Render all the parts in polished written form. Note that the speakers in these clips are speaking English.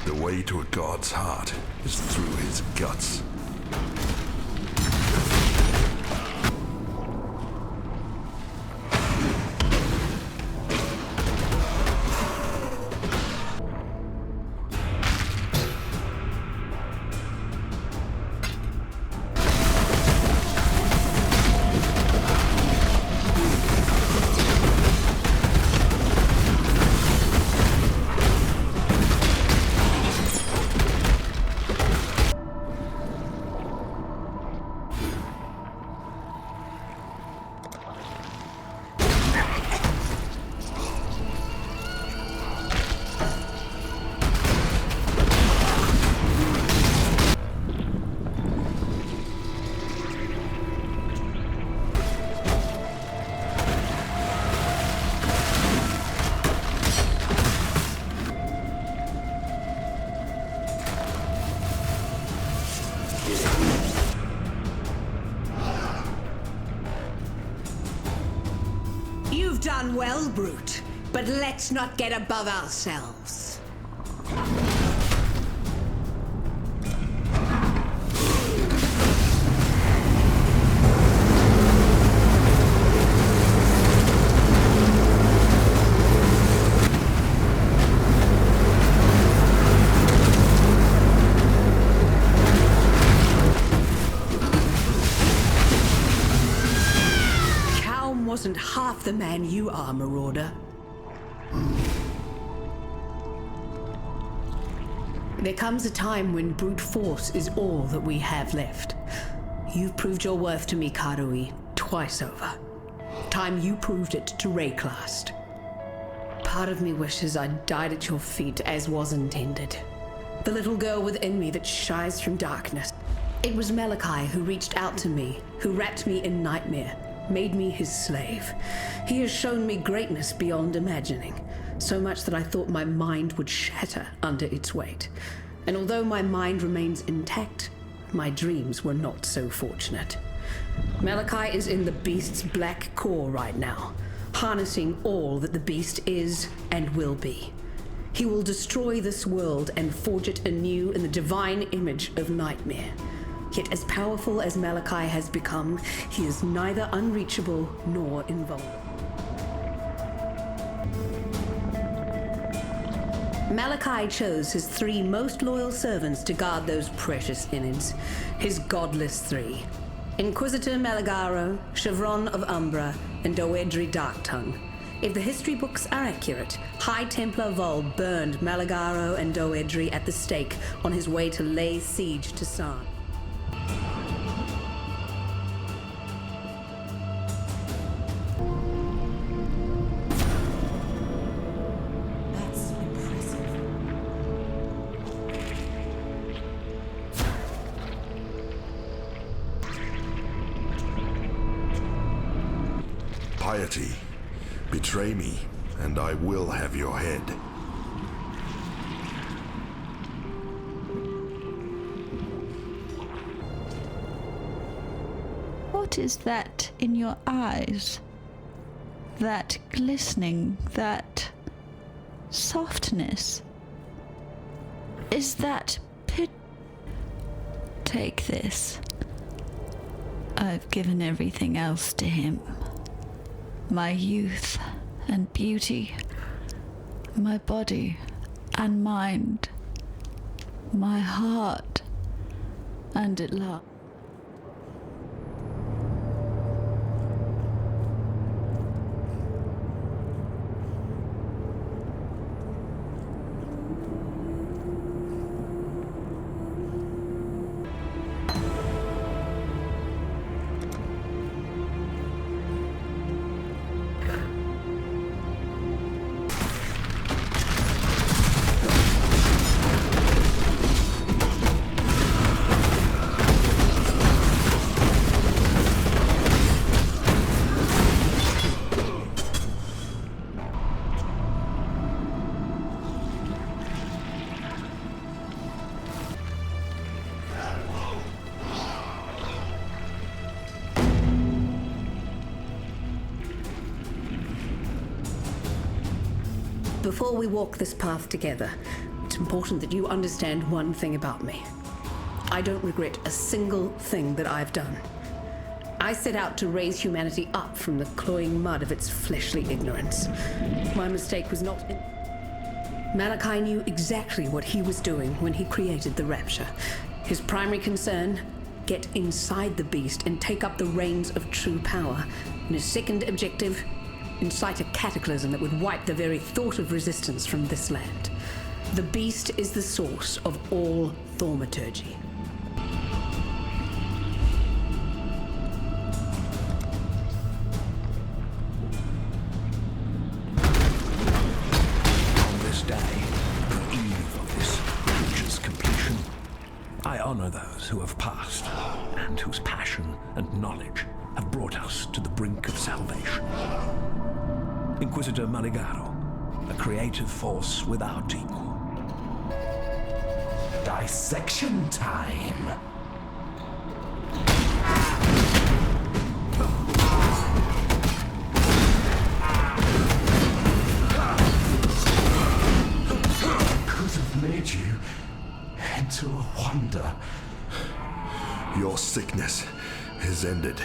The way to a god's heart is through his guts. You've done well, Brute, but let's not get above ourselves. Wasn't half the man you are, Marauder. There comes a time when brute force is all that we have left. You've proved your worth to me, Karui, twice over. Time you proved it to Rayclast. Part of me wishes I'd died at your feet as was intended. The little girl within me that shies from darkness. It was Malachai who reached out to me, who wrapped me in nightmare, made me his slave. He has shown me greatness beyond imagining, so much that I thought my mind would shatter under its weight. And although my mind remains intact, my dreams were not so fortunate. Malachai is in the beast's black core right now, harnessing all that the beast is and will be. He will destroy this world and forge it anew in the divine image of nightmare. Yet as powerful as Malachai has become, he is neither unreachable nor invulnerable. Malachai chose his 3 most loyal servants to guard those precious innards, his godless 3. Inquisitor Malagaro, Chevron of Umbra, and Doedri Darktongue. If the history books are accurate, High Templar Vol burned Malagaro and Doedri at the stake on his way to lay siege to Sarn. Piety, betray me, and I will have your head. What is that in your eyes? That glistening, that softness? Is that Take this. I've given everything else to him. My youth and beauty, my body and mind, my heart, and at last. Before we walk this path together, it's important that you understand one thing about me. I don't regret a single thing that I've done. I set out to raise humanity up from the cloying mud of its fleshly ignorance. My mistake was not in... Malachai knew exactly what he was doing when he created the Rapture. His primary concern, get inside the beast and take up the reins of true power. And his second objective, incite a cataclysm that would wipe the very thought of resistance from this land. The beast is the source of all thaumaturgy. On this day, the eve of this creature's completion, I honor those who have passed and whose passion and knowledge have brought us to the brink of salvation. Inquisitor Maligaro, a creative force without equal. Dissection time. Could have made you into a wonder. Your sickness is ended.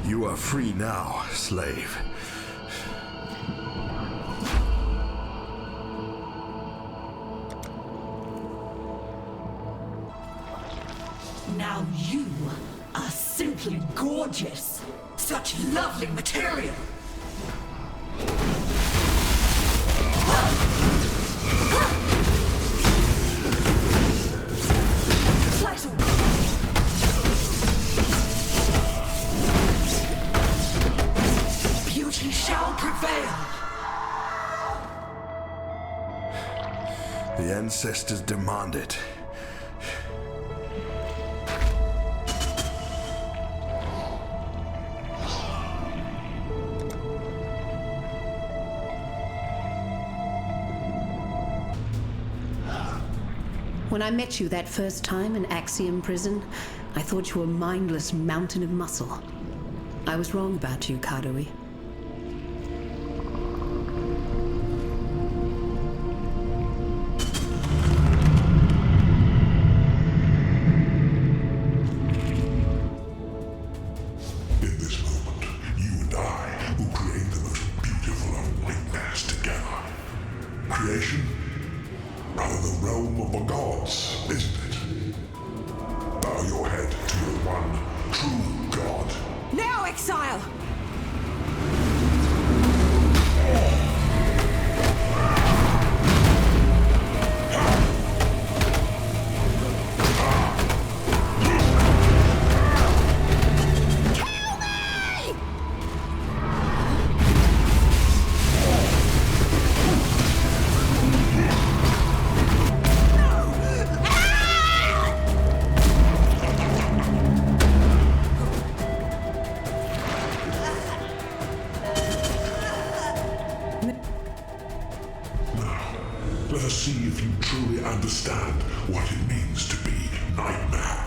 You are free now, slave. Now you are simply gorgeous. Such lovely material. Slice away. Beauty shall prevail. The ancestors demand it. When I met you that first time in Axiom Prison, I thought you were a mindless mountain of muscle. I was wrong about you, Karui. In this moment, you and I will create the most beautiful of nightmares together. Creation? Rather the realm of the gods, isn't it? Bow your head to your one true god. Now, Exile! Let us see if you truly understand what it means to be Nightmare.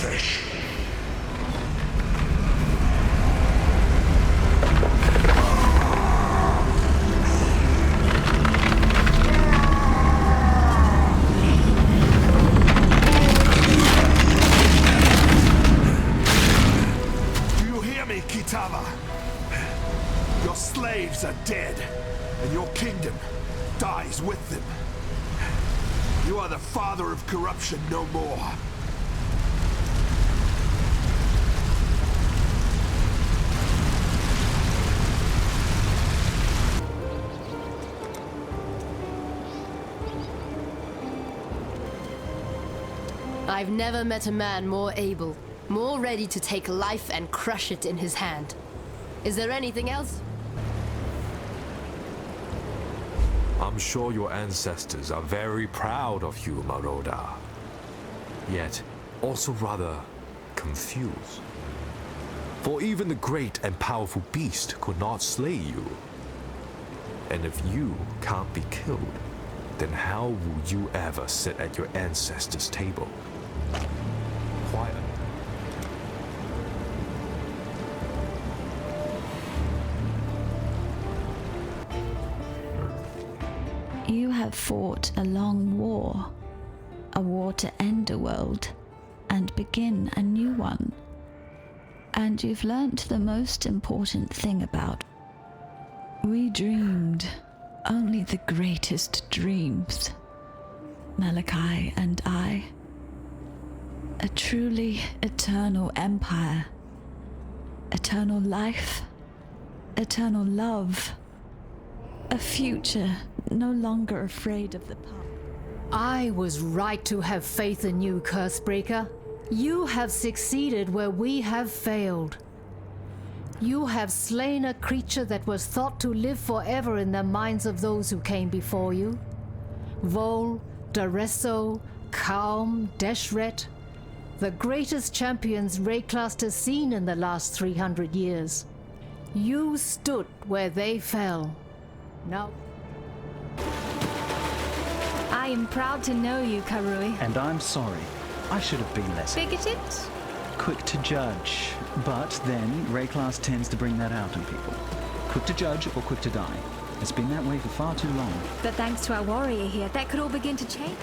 flesh. Your slaves are dead, and your kingdom dies with them. You are the father of corruption no more. I've never met a man more able, more ready to take life and crush it in his hand. Is there anything else? I'm sure your ancestors are very proud of you, Marauder. Yet, also rather confused. For even the great and powerful beast could not slay you. And if you can't be killed, then how will you ever sit at your ancestors' table? Quiet. You have fought a long war, a war to end a world and begin a new one. And you've learnt the most important thing about. We dreamed only the greatest dreams, Malachai and I. A truly eternal empire, eternal life, eternal love, a future no longer afraid of the past. I was right to have faith in you, Cursebreaker. You have succeeded where we have failed. You have slain a creature that was thought to live forever in the minds of those who came before you. Vol, Daresso, Kaum, Deshret, the greatest champions Rayclast has seen in the last 300 years. You stood where they fell. Now... I am proud to know you, Karui. And I'm sorry. I should have been less bigoted? Quick to judge. But then, Rayclast tends to bring that out in people. Quick to judge or quick to die. It's been that way for far too long. But thanks to our warrior here, that could all begin to change.